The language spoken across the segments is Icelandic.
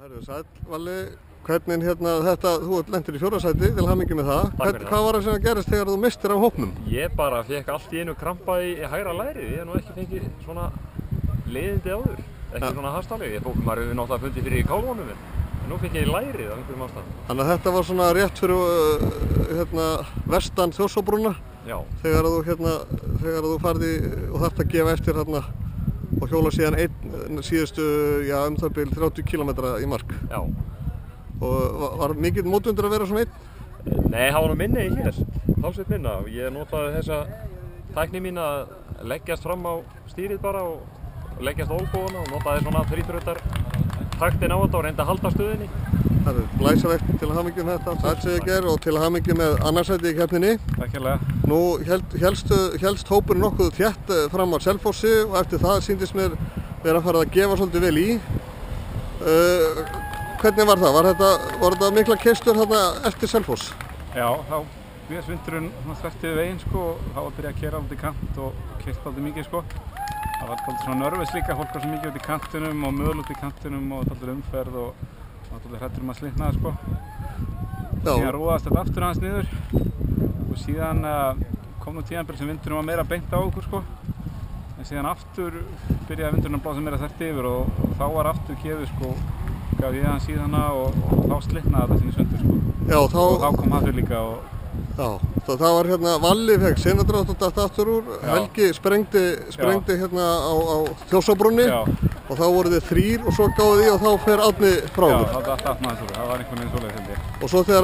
Herru, sæll, Valli, hvernig þetta, þú lentir í 4. sæti, til hamingju með það. Hvað var það sem gerist þegar þú mistir af hópnum? Ég bara fekk allt í einu krampa í hægra lærið. Ég hef nú ekki fengið svona leiðindi áður, ekki svona hastarlega. Maður hefur náttúrulega fundið fyrir í kálvónum minn, en nú fekk ég í lærið af einhverjum ástæðum. Þannig að þetta var svona rétt fyrir vestan Þjórsárbrúna. Já. Þegar þú farði og þarft að gefa eftir og hjóla síðan síðustu, það bil 30 km í mark. Já. Og var mikill mótvindur að vera svona einn? Nei, það var nú minni hér, talsveit minna. Ég notaði þessa tækni mín að leggjast fram á stýrið bara og leggjast á olnbogana og notaði svona þríþrautar taktin á þetta og reyndi að halda stöðinni. Það er glæsilegt, til að hamingju með þetta. Sæll Sigurgeir, og til að hamingju með annarsæti í keppninni. Takk hérlega. Nú hélst hópurinn nokkuð þétt fram á Selfossi og eftir það sýndist mér vera að fara að gefa svolítið vel í. Hvernig var það? Var þetta mikla keistur eftir Selfoss? Já, þá við vindurinn þvert yfir veginn og þá var að byrja að keyra út í kant og keyrt aldrei mikið Það var aldrei svona nervus líka, fólk var svo mikið út í kantinum og möl út í kantinum og aldrei umferð og aldrei hræddur að slitna það Síðan róaðist þetta aftur aðeins niður og síðan kom nú tímabil sem vindurinn var meira beint á okkur en síðan aftur byrjaði vindurinn að blása meira þvert yfir og þá var aftur gefið gaf ég hann síðana og þá slitnaði þetta sinni sundur og þá kom það fyrir líka það var Valli fekk sinadrátt og datt aftur úr, Helgi sprengdi á Þjórsárbrúnni og þá voru þið 3 og svo gáðu því og þá fer Árni frá okkur. Já, það datt allt maður það var einhvern veginn svoleiðis held ég. Og svo þegar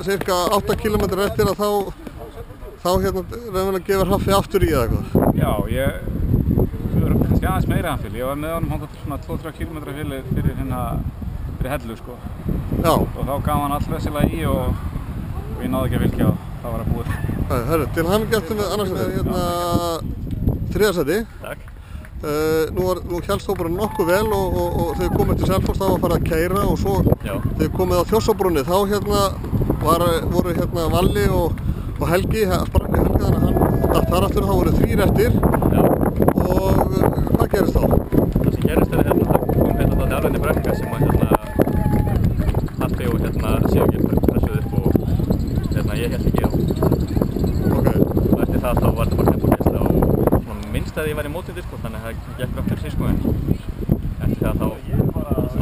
cirka 8 km eftir að þá reyna að gefa Haffi aftur í eða eitthvað. Já, ég var kannski aðeins meira hafil, ég var með honum svona 2-3 km fyrir hellu Já. Og þá gaf hann allhressilega í og ég náði ekki að fylgja og það var að búið. Herru, til hamingju með annars 3. sæti. Takk. Nú hélst hópurinn nokkuð vel og þegar komið til Selfoss þá var farið að keyra og svo þegar komið á Þjórsárbrúnni þá voru Valli og Helgi, sprang Helgi þannig að hann datt þar aftur og þá voru 3 eftir. Og hvað gerist þá? Það sem gerist það kom þetta alveg brekka sem að Haffi og Sigurgeir pressuðu upp og ég hélt ekki á. Og eftir það þá var þetta bara tempókeisla og minnst að ég var í mótindi þannig að það gekk upp fyrir sig en eftir það þá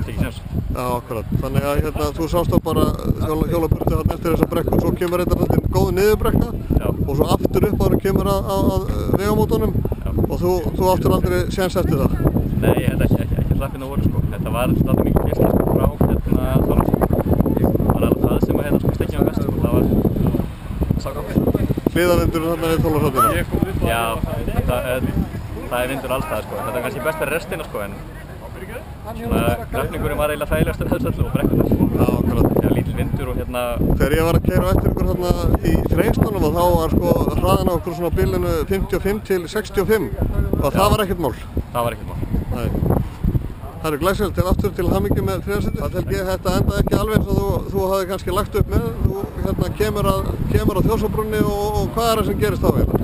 ekki séns. Já, akkurat. Þannig að þú sást þá bara hjólaburtu eftir þessa brekku og svo kemur þetta góð niðurbrekka og svo aftur upp áður kemur að vegamótunum og þú aftur aldrei séns eftir það? Nei, ég held ekki hlappinn að voru Þetta var alltaf mikið geisla frá Þorlákshöfn. Það var alveg það sem að stekja á mest og það var sákafið. Hliðarvindurinn við Þorlákshöfnina? Já, það er vindur alls staðar Þetta er kannski besta restina en grafningurinn var eiginlega þægilegastur þessu öllu og brekkurnar. Já, akkurat. Lítill vindur og Þegar ég var að keyra á eftir ykkur í Freysnanum og þá var hraðinn á okkur svona bilinu 55 til 65 og það var ekkert mál. Það var ekkert mál. Nei. Það glæsilegt aftur til hamingju með 3. sæti. Það held ég þetta endaði ekki alveg eins og þú hafði kannski lagt upp með. Þú kemur á Þjórsárbrúnni og hvað það sem gerist þá eiginlega?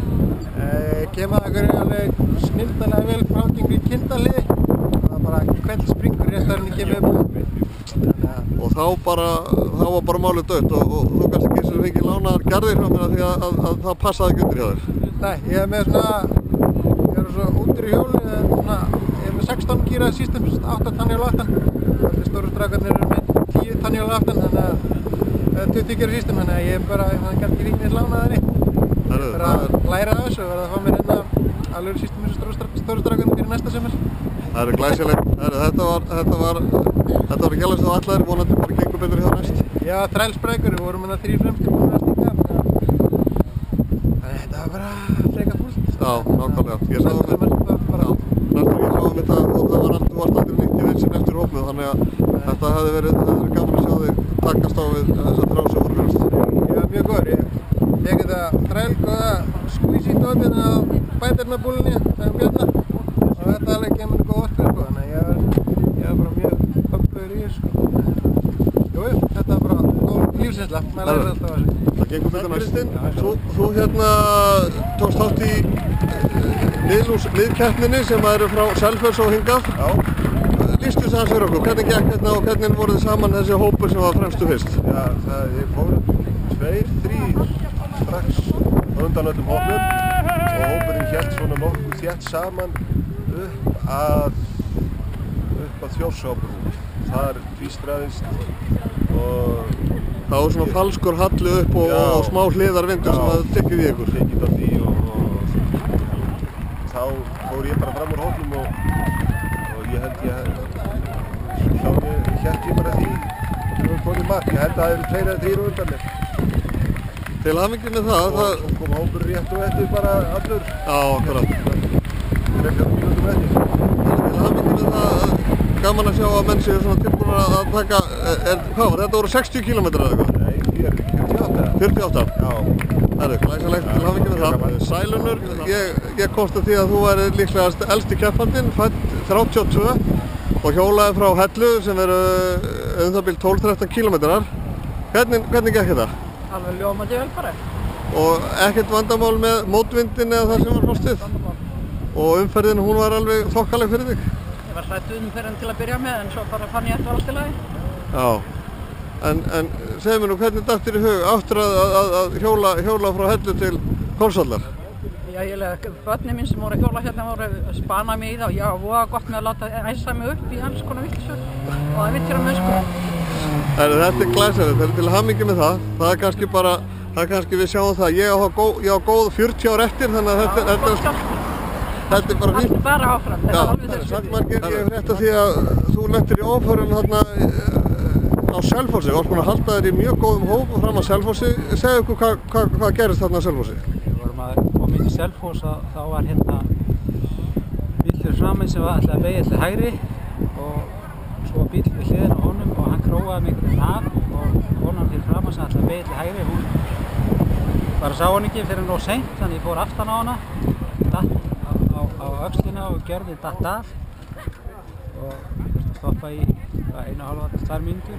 Kemur okkur alveg snilldarlega vel frágengri í Kindahliði. Það var bara hvell springur réttarinn í kemur upp. Og þá var bara málið dautt og þú kannski ekki sem fengið lánaðar gerðir frá mér því að það passaði ekki undir hjá þér. Nei, ég er með ég er svo undir í hjóli, ég er með 16 gíra system, 8 tannhjól aftan. Þessi stóru strákarnir eru með 10 tannhjól aftan, þannig að 20 gíra system, þannig að ég er bara, það gæti ekki ríknir lánaðari. Ég er bara að læra af þessu og verða að fá mér alveg system þessu stóru strákarnir fyrir næsta sumar. Það glæsilegt. Þetta var ekki alveg svo allar, vonandi bara gengur betur hjá næst. Já, þrælsbrekkur, við vorum 3 fremstir búin að stinga. Þannig þetta var bara frekar fullt. Já, nákvæmlega. Ég sá þetta og þú varst aldrei nýtt í vilsin eftir hópnu þannig að þetta hefði verið gaman að sjá þig takast á við þessa 3 sem voru fremst. Já, mjög góður. Ég tek þetta þrælgóða skvísít á bætirnabúlinni með Bjarna og þetta alveg kemur góð orka þannig að ég var bara mjög öflugur í þessu. Jú, þetta var bara góð lífsreynsla, maður lærir alltaf af þessu. Það gengur betur næst. Þú tókst þátt í liðkeppninni sem eru frá Selfoss og hingað. lýstu þess aðeins fyrir okkur, hvernig gekk hérna og hvernig voru þið saman þessi hópur sem var fremstu fyrst? Já, ég fór 2-3 strax á undan öllum hópnum og hópurinn hélt svona nokkuð þétt saman upp að Þjórsárbrú. Þar tvístraðist og Það var svona falskur halli upp og smá hliðarvindur sem að tekkið í ykkur. Tekkið á því og þá fór ég bara fram úr hópnum og ég held ég bara því við komum í mark. Ég held að það eru 2 eða 3 undan mér. Til hamingju með það. Og svo kom hópur rétt og eftir bara allur. Já, akkurat. 3-4 mínútum eftir. Til hamingju með það, gaman að sjá að menn séu svona tilbúin að taka, hvað var þetta voru 60 km eða eitthvað? Nei, 48. 48? Já. Það er glæsilegt, til hamingju með það. Sælunur, ég komst að því að þú væri líklegast elsti keppandinn, fædd 32 og hjólaði frá Hellu sem eru það bíl 12-13 kilometrar. Hvernig gekk þetta? Alveg ljómandi vel bara. Og ekkert vandamál með mótvindin eða það sem var frostið? Og umferðin, hún var alveg þokkaleg fyrir þig? Ég var hrædd umferðin til að byrja með en svo bara fann ég eftir allt í lagi. Já. En segðu mér nú, hvernig datt þér í hug aftur að hjóla frá Hellu til Hvolsvallar? Já, börnin mín sem voru að hjóla hérna voru að spana mig í það og ég var voða gott með að láta æsa mig upp í alls konar vitleysu og það vittir á mig sko. Þetta er glæsilegt, til hamingju með það. Það er kannski við sjáum það. Ég á góð 40 ár eftir, þannig að þetta er bara fínt. Bara áfram, þetta er alveg þessu. Sagnmargir, ég hef rétt af því að þú lentir í óförum þarna á Selfossi. Þú varst búinn að halda þér í mjög góðum hóp fram að Selfossi. Segðu okkur hvað gerist þarna á Selfossi? Við vorum að koma inn í Selfoss og þá var hérna bíll framinn sem ætlaði að beygja til hægri og svo bíll við hliðina á honum og hann króaði mig einhvern veginn af og konan fyrir framan sem ætlaði að beygja til hægri hún bara sá hann ekki fyrir nóg seint þannig ég fór aftan á hana datt á öxlina og gjörði datt af og stoppaði í 1,5-2 mínútur.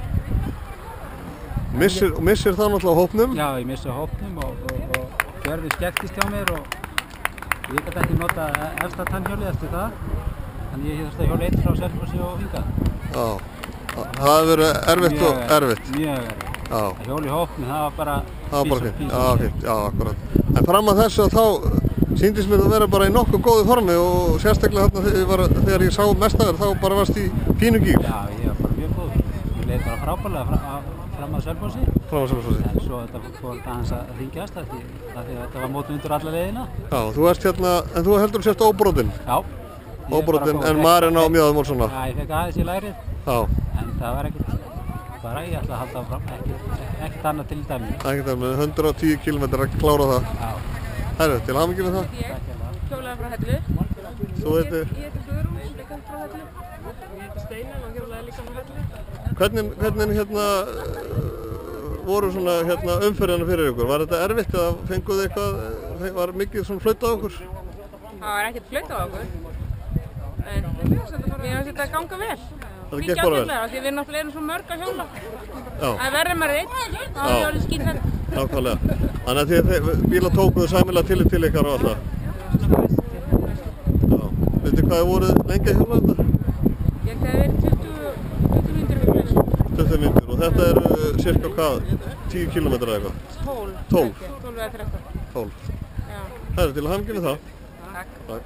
Missir það náttúrulega hópnum? Já, ég missi hópnum og gjörði skekktist hjá mér og ég gæti ekki nota efsta tannhjólið eftir það þannig ég þurfti að hjóla einn frá Selfossi og hingað. Já, það hefur verið erfitt og erfitt. Mjög erfitt. Já. Að hjóla í hópnum, það var bara fínt. Já, fínt, já, akkurat. En fram að þessu þá sýndist mér að vera bara í nokkuð góðu formi og sérstaklega þarna þegar ég sá mestaður þá bara varst í fínu gír. Já, ég var bara mjög góður. Ég leið bara frábærlega fram að Selfossi. Fram að Selfossi. En svo þetta fór aðeins að hringjast af því að þetta var mótvindur alla leiðina. Já, þú ert hérna, en þú heldur sért óbrotinn? Já. Óbrotinn en marinn á mjöðum og svona? Já, ég fekk aðeins í lærið. Já. En það var ekkert, bara ég ætla að halda áfram, ekkert annað til dæmi. Ekkert annað, 110 km að klára það. Já. Herru, til hamingju með það. Ég hjólaði frá Hellu. Þú heitir? Ég heiti Guðrún, líka frá Hellu. Ég heiti Steinar og hjólaði líka frá Hellu. Hvernig hérna voru svona umferðina fyrir ykkur? Var þetta erfitt eða fenguð eitthvað, var mikið svona flaut á okkur? Það var ekkert flaut á okkur. En mér finnst þetta að ganga vel. Það gekk bara vel? Því við náttúrulega erum svo mörg að hjóla. Já. Það verður maður einn, þá er ég orðið skíthrædd. Nákvæmlega. Þannig að þið bílar tókuðu sæmilega tillit til ykkar og alltaf? Já. Veistu hvað þið voruð lengi að hjóla þetta? Ég held að það verið 20 mínútur við blöðs. 20 mínútur og þetta eru cirka hvað, 10 km eða eitthvað? 12 eða 13. 12. Já. Það er til að hamingju með það. Takk. Takk.